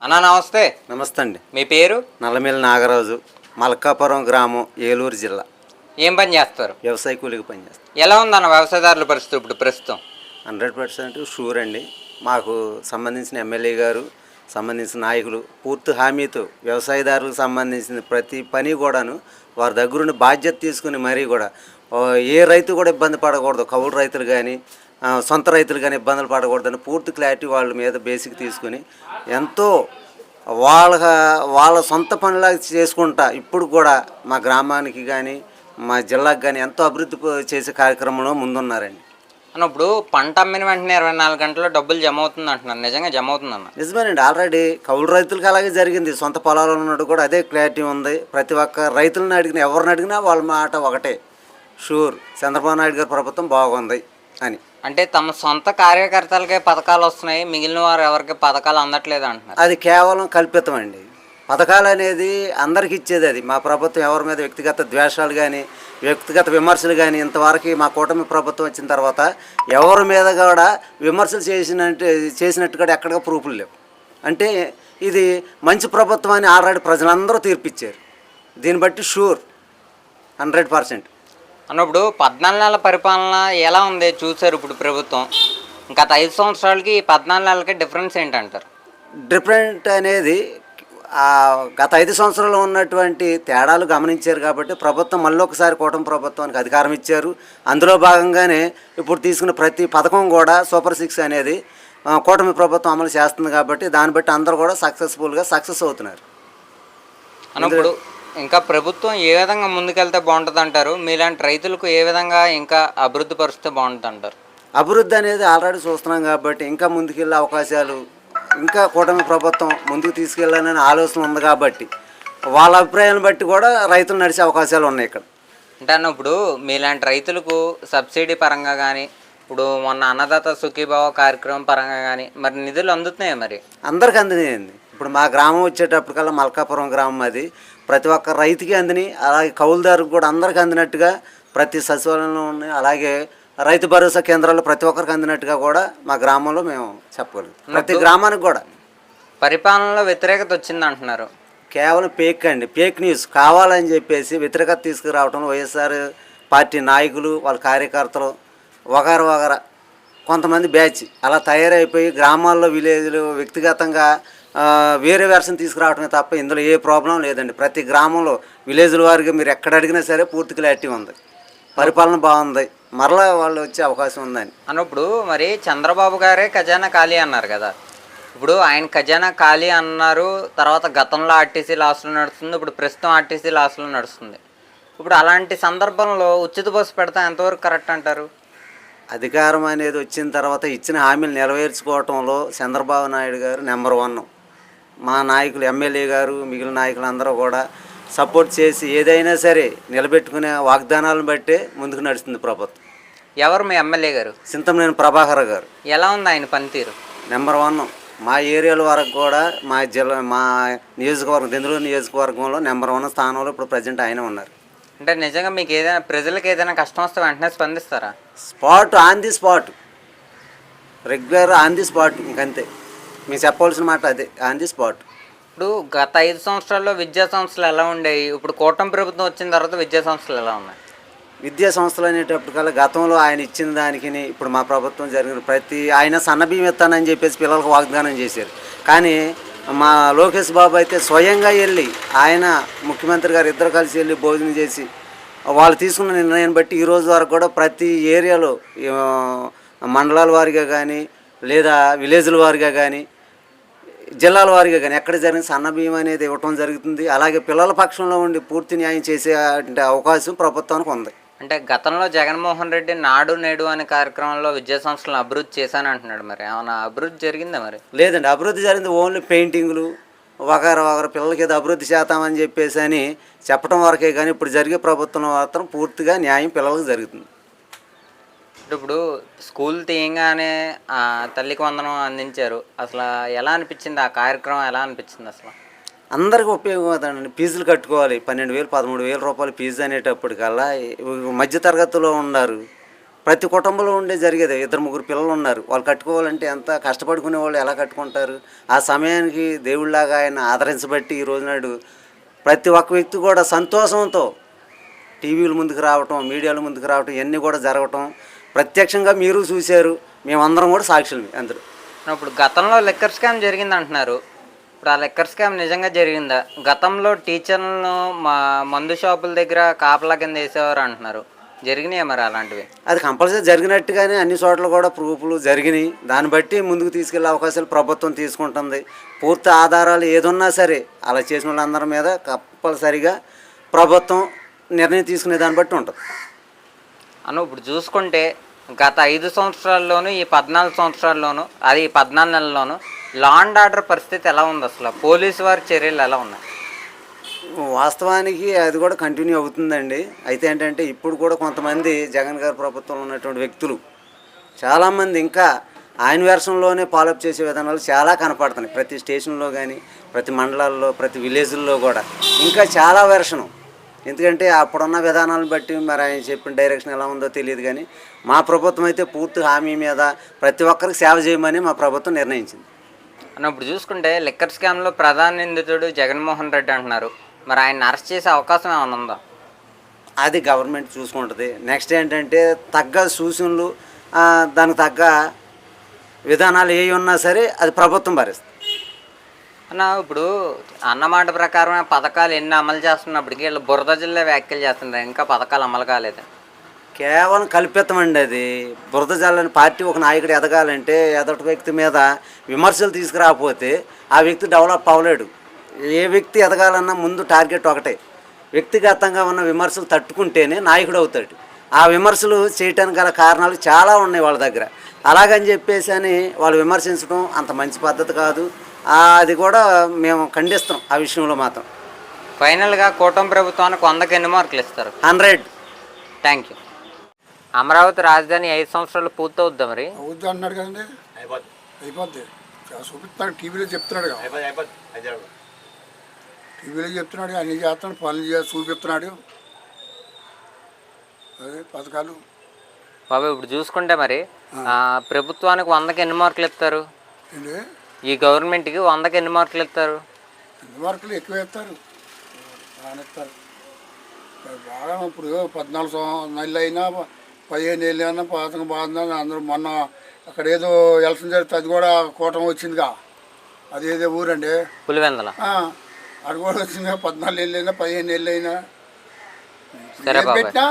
అన్నా నమస్తే. నమస్తే అండి. మీ పేరు? నల్లమిల్లి నాగరాజు, మల్కాపురం గ్రామం, ఏలూరు జిల్లా. ఏం పని చేస్తారు? వ్యవసాయ కూలీకి పనిచేస్తాను. ఎలా ఉందన్న వ్యవసాయదారుల పరిస్థితి ఇప్పుడు ప్రస్తుతం? 100% షూర్ అండి. మాకు సంబంధించిన ఎమ్మెల్యే గారు, సంబంధించిన నాయకులు పూర్తి హామీతో వ్యవసాయదారులకు సంబంధించిన ప్రతి పని కూడాను వారి దగ్గరుండి బాధ్యత తీసుకుని మరీ కూడా ఏ రైతు కూడా ఇబ్బంది పడకూడదు, కౌలు రైతులు కానీ సొంత రైతులు కానీ ఇబ్బందులు పడకూడదని పూర్తి క్లారిటీ వాళ్ళ మీద బేసిక్ తీసుకుని ఎంతో వాళ్ళ వాళ్ళ సొంత పనులాగా చేసుకుంటా ఇప్పుడు కూడా మా గ్రామానికి కానీ మా జిల్లాకు కానీ ఎంతో అభివృద్ధి చేసే కార్యక్రమంలో ముందున్నారండి. అన్న ఇప్పుడు పంట అమ్మిన వెంటనే 24 గంటల్లో డబ్బులు జమ అవుతుంది అంటున్నారు, నిజంగా జమ అవుతుందన్న? నిజమేనండి. ఆల్రెడీ కౌలు రైతులకు అలాగే జరిగింది. సొంత పొలాలు ఉన్నట్టు కూడా అదే క్లారిటీ ఉంది. ప్రతి ఒక్క రైతులను అడిగినా ఎవరిని అడిగినా వాళ్ళ మాట ఒకటే, షూర్ చంద్రబాబు నాయుడు గారి ప్రభుత్వం బాగుంది అని. అంటే తమ సొంత కార్యకర్తలకే పథకాలు వస్తున్నాయి, మిగిలిన వారు ఎవరికి పథకాలు అందట్లేదు అంటున్నారు. అది కేవలం కల్పితం అండి. పథకాలు అనేది అందరికి ఇచ్చేది. అది మా ప్రభుత్వం ఎవరి మీద వ్యక్తిగత ద్వేషాలు కానీ వ్యక్తిగత విమర్శలు కానీ ఇంతవరకు మా కూటమి ప్రభుత్వం వచ్చిన తర్వాత ఎవరి మీద కూడా విమర్శలు చేసినట్టు కూడా ఎక్కడిగా ప్రూఫ్లు లేవు. అంటే ఇది మంచి ప్రభుత్వం అని ఆల్రెడీ ప్రజలందరూ తీర్పిచ్చారు. దీన్ని బట్టి షూర్ 100%. అన్నప్పుడు 14 నెలల పరిపాలన ఎలా ఉంది చూసారు ఇప్పుడు ప్రభుత్వం, గత 5 సంవత్సరాలకి 14 నెలలకి డిఫరెన్స్ ఏంటంటారు? డిఫరెంట్ అనేది గత 5 సంవత్సరాలు ఉన్నటువంటి తేడాలు గమనించారు కాబట్టి ప్రభుత్వం మళ్ళీ ఒకసారి కూటమి ప్రభుత్వానికి అధికారం ఇచ్చారు. అందులో భాగంగానే ఇప్పుడు తీసుకున్న ప్రతి పథకం కూడా సూపర్ 6 అనేది కూటమి ప్రభుత్వం అమలు చేస్తుంది కాబట్టి దాన్ని బట్టి అందరూ కూడా సక్సెస్ అవుతున్నారు. అన్నప్పుడు ఇంకా ప్రభుత్వం ఏ విధంగా ముందుకెళ్తే బాగుంటుంది అంటారు? మీలాంటి రైతులకు ఏ విధంగా ఇంకా అభివృద్ధి పరిస్తే బాగుంటుంది అంటారు? అభివృద్ధి అనేది ఆల్రెడీ చూస్తున్నాం కాబట్టి ఇంకా ముందుకెళ్ళే అవకాశాలు, ఇంకా కూటమి ప్రభుత్వం ముందుకు తీసుకెళ్ళాలనే ఆలోచన ఉంది కాబట్టి వాళ్ళ అభిప్రాయాలను బట్టి కూడా రైతులు నడిచే అవకాశాలు ఉన్నాయి ఇక్కడ. అంటే అన్న ఇప్పుడు మీలాంటి రైతులకు సబ్సిడీ పరంగా కానీ ఇప్పుడు మొన్న అన్నదాత సుఖీభావ కార్యక్రమం పరంగా కానీ మరి నిధులు అందుతున్నాయి? మరి అందరికి అందినాయండి. ఇప్పుడు మా గ్రామం వచ్చేటప్పటికల్లా మల్కాపురం గ్రామం, అది ప్రతి ఒక్క రైతుకి అందినాయి. అలాగే కౌలుదారుకు కూడా అందరికి అందినట్టుగా ప్రతి సచివాలయంలో ఉన్నాయి. అలాగే రైతు భరోసా కేంద్రాల్లో ప్రతి ఒక్కరికి అందినట్టుగా కూడా మా గ్రామంలో మేము చెప్పగలుగుతాం. ప్రతి గ్రామానికి కూడా పరిపాలనలో వ్యతిరేకత వచ్చింది అంటున్నారు. కేవలం ఫేక్ న్యూస్ కావాలని చెప్పేసి వ్యతిరేకత తీసుకురావడంలో వైఎస్ఆర్ పార్టీ నాయకులు వాళ్ళ కార్యకర్తలు వగర కొంతమంది బ్యాచ్ అలా తయారైపోయి గ్రామాల్లో విలేజ్లు వ్యక్తిగతంగా వేరే వెర్షన్ తీసుకురావడమే తప్ప ఇందులో ఏ ప్రాబ్లం లేదండి. ప్రతి గ్రామంలో విలేజ్ల వారికి మీరు ఎక్కడ అడిగినా సరే పూర్తి క్లారిటీ ఉంది, పరిపాలన బాగుంది, మరలా వాళ్ళు వచ్చే అవకాశం ఉందని అన్నప్పుడు మరి చంద్రబాబు గారే ఖజానా ఖాళీ అన్నారు కదా, ఇప్పుడు ఆయన ఖజానా ఖాళీ అన్నారు. తర్వాత గతంలో ఆర్టీసీ లాస్లో నడుస్తుంది, ఇప్పుడు ప్రస్తుతం ఆర్టీసీ లాస్లో నడుస్తుంది. ఇప్పుడు అలాంటి సందర్భంలో ఉచిత బస్సు పెడతా ఎంతవరకు కరెక్ట్ అంటారు? అధికారం అనేది వచ్చిన తర్వాత ఇచ్చిన హామీలు నెరవేర్చుకోవటంలో చంద్రబాబు నాయుడు గారు నెంబర్ 1. మా నాయకులు ఎమ్మెల్యే గారు మిగిలిన నాయకులు అందరూ కూడా సపోర్ట్ చేసి ఏదైనా సరే నిలబెట్టుకునే వాగ్దానాలను బట్టే ముందుకు నడుస్తుంది ప్రభుత్వం. ఎవరు మీ ఎమ్మెల్యే గారు? చింతమనేని ప్రభాకర్ గారు. ఎలా ఉంది ఆయన పనితీరు? నెంబర్ 1. మా ఏరియాల వరకు కూడా మా నియోజకవర్గం దెందులూరు నియోజకవర్గంలో నెంబర్ 1 స్థానంలో ఇప్పుడు ప్రజెంట్ ఆయన ఉన్నారు. అంటే నిజంగా మీకు ఏదైనా ప్రజలకు ఏదైనా కష్టం వస్తే వెంటనే స్పందిస్తారా? On the spot regular on the spot. ఇంకంతే మీకు చెప్పవలసిన మాట అదే, ఆన్ ది స్పాట్. ఇప్పుడు గత 5 సంవత్సరాల్లో విద్యా సంస్థలు ఎలా ఉండేవి, ఇప్పుడు కూటమి ప్రభుత్వం వచ్చిన తర్వాత విద్యా సంస్థలు ఎలా ఉన్నాయి? విద్యా సంస్థలు అనేటప్పటికల్లా గతంలో ఆయన ఇచ్చిన దానికి ఇప్పుడు మా ప్రభుత్వం జరిగిన ఆయన సన్నబియ్యం ఇస్తానని చెప్పేసి పిల్లలకు వాగ్దానం చేశారు. కానీ మా లోకేష్ బాబు అయితే స్వయంగా వెళ్ళి ఆయన ముఖ్యమంత్రి గారు ఇద్దరు కలిసి వెళ్ళి భోజనం చేసి వాళ్ళు తీసుకున్న నిర్ణయాన్ని బట్టి ఈరోజు వరకు కూడా ప్రతి ఏరియాలో మండలాల వారిగా కానీ లేదా విలేజ్ల వారిగా కానీ జిల్లాల వారిగా కానీ ఎక్కడ జరిగిన సన్నబియ్యం అనేది ఇవ్వటం జరుగుతుంది. అలాగే పిల్లల పక్షంలో ఉండి పూర్తి న్యాయం చేసే అవకాశం ప్రభుత్వానికి ఉంది. అంటే గతంలో జగన్మోహన్ రెడ్డి నాడు నేడు అనే కార్యక్రమంలో విద్యా సంస్థలను అభివృద్ధి చేశాను అంటున్నాడు, మరి ఏమైనా అభివృద్ధి జరిగిందా? మరి లేదండి, అభివృద్ధి జరిగింది ఓన్లీ పెయింటింగ్లు వగర పిల్లలకి ఏదో అభివృద్ధి చేస్తామని చెప్పేసి అని చెప్పడం వరకే. కానీ ఇప్పుడు జరిగే ప్రభుత్వంలో మాత్రం పూర్తిగా న్యాయం పిల్లలకు జరుగుతుంది. ఇప్పుడు స్కూల్ తీయంగానే తల్లికి వందనం అందించారు, అసలు ఎలా అనిపించింది ఆ కార్యక్రమం? ఎలా అనిపించింది అసలు? అందరికీ ఉపయోగపడుతుందండి. ఫీజులు కట్టుకోవాలి, 12,000 13,000 రూపాయలు ఫీజు అనేటప్పటికల్లా మధ్యతరగతిలో ఉన్నారు. ప్రతి కుటుంబంలో ఉండే జరిగేది. 2 3 పిల్లలు ఉన్నారు, వాళ్ళు కట్టుకోవాలంటే ఎంత కష్టపడుకునే వాళ్ళు ఎలా కట్టుకుంటారు? ఆ సమయానికి దేవుళ్ళలాగా ఆయన ఆదరించబట్టి ఈ రోజు నాడు ప్రతి ఒక్క వ్యక్తి కూడా సంతోషంతో టీవీల ముందుకు రావటం, మీడియాల ముందుకు రావటం ఇవన్నీ కూడా జరగటం ప్రత్యక్షంగా మీరు చూశారు, మేమందరం కూడా సాక్షులు అందరూ. ఇప్పుడు గతంలో లిక్కర్ స్కామ్ జరిగింది అంటున్నారు. ఇప్పుడు ఆ లిక్కర్ స్కామ్ నిజంగా జరిగిందా? గతంలో టీచర్లను మా మందు షాపుల దగ్గర కాపలా కింద వేసేవారు అంటున్నారు. జరిగినాయా మరి అలాంటివి? అది కంపల్సరీ జరిగినట్టుగానే అన్ని చోట్ల కూడా ప్రూఫ్లు జరిగినాయి. దాన్ని బట్టి ముందుకు తీసుకెళ్లే అవకాశాలు ప్రభుత్వం తీసుకుంటుంది. పూర్తి ఆధారాలు ఏదున్నా సరే అలా చేసిన వాళ్ళందరి మీద కంపల్సరీగా ప్రభుత్వం నిర్ణయం తీసుకునే దాన్ని బట్టి ఉంటుంది. ఇప్పుడు చూసుకుంటే గత 5 సంవత్సరాల్లోనూ ఈ 14 సంవత్సరాల్లోనూ అది ఈ 14 నెలల్లోనూ లా అండ్ ఆర్డర్ పరిస్థితి ఎలా ఉంది? అసలు పోలీసు వారి చర్యలు ఎలా ఉన్నాయి? వాస్తవానికి అది కూడా కంటిన్యూ అవుతుందండి. అయితే ఏంటంటే ఇప్పుడు కూడా కొంతమంది జగన్ గారి ప్రభుత్వంలో ఉన్నటువంటి వ్యక్తులు చాలామంది ఇంకా ఆయన వెర్షన్లోనే ఫాలోఅప్ చేసే విధానాలు చాలా కనపడుతున్నాయి. ప్రతి స్టేషన్లో కానీ, ప్రతి మండలాల్లో, ప్రతి విలేజ్ల్లో కూడా ఇంకా చాలా వెర్షను. ఎందుకంటే అప్పుడున్న విధానాలను బట్టి మరి ఆయన చెప్పిన డైరెక్షన్ ఎలా ఉందో తెలియదు. కానీ మా ప్రభుత్వం అయితే పూర్తి హామీ మీద ప్రతి ఒక్కరికి సేవ చేయమని మా ప్రభుత్వం నిర్ణయించింది. ఇప్పుడు చూసుకుంటే లిక్కర్ స్కామ్లో ప్రధాన నిందితుడు జగన్మోహన్ రెడ్డి అంటున్నారు. మరి ఆయన అరెస్ట్ చేసే అవకాశం ఏమైనా ఉందా? అది గవర్నమెంట్ చూసుకుంటుంది. నెక్స్ట్ ఏంటంటే తగ్గ సూచనలు, దానికి తగ్గ విధానాలు ఏవి ఉన్నా సరే అది ప్రభుత్వం భరిస్తుంది. ఇప్పుడు అన్నమాట ప్రకారం పథకాలు ఎన్ని అమలు చేస్తున్నప్పటికీ వీళ్ళు బురద జిల్లా వ్యాఖ్యలు చేస్తున్నారు, ఇంకా పథకాలు అమలు కాలేదు. కేవలం కల్పితమండి అది. బురద జల్లని పార్టీ ఒక నాయకుడు ఎదగాలంటే ఎదటి వ్యక్తి మీద విమర్శలు తీసుకురాకపోతే ఆ వ్యక్తి డెవలప్ అవ్వలేడు. ఏ వ్యక్తి ఎదగాలన్నా ముందు టార్గెట్ ఒకటే, వ్యక్తిగతంగా ఉన్న విమర్శలు తట్టుకుంటేనే నాయకుడు అవుతాడు. ఆ విమర్శలు చేయటానికి గల కారణాలు చాలా ఉన్నాయి వాళ్ళ దగ్గర. అలాగని చెప్పేసి అని వాళ్ళు విమర్శించడం అంత మంచి పద్ధతి కాదు. అది కూడా మేము ఖండిస్తాం ఆ విషయంలో మాత్రం. ఫైనల్గా కూటమి ప్రభుత్వానికి 100కి ఎన్ని మార్కులు ఇస్తారు? 100. Thank you. అమరావతి రాజధాని 5 సంవత్సరాలు పూర్తవుద్దా? మరి అవుద్ది అన్నాడు కదండి, అయిపోద్ది. చూపిస్తున్నాడు, టీవీలో చెప్తున్నాడు, టీవీలో చెప్తున్నాడు, అన్ని చేస్తున్నాడు, పనులు చూపిస్తున్నాడు, అదే పథకాలు. బాబు ఇప్పుడు చూసుకుంటే మరి ప్రభుత్వానికి 100కి ఎన్ని మార్కులు ఇస్తారు? ఏంటి ఈ గవర్నమెంట్కి 100కి ఎన్ని మార్కులు ఇస్తారు? 2 మార్కులు ఎక్కువ ఇస్తారు, బాగానే ఇస్తారు. బాగా ఇప్పుడు 14 నెలలు అయినా 15 ఏళ్ళు అయినా పథకం బాగుందని అందరూ. మొన్న అక్కడ ఏదో ఎలక్షన్ జరిగితే అది కూడా కూటమి వచ్చిందిగా, అది ఏదో ఊరండి పులివెందల, అది కూడా వచ్చిందిగా. 14 ఏళ్ళు అయినా 15 ఏళ్ళు అయినా సరే బాబు. పెట్టినా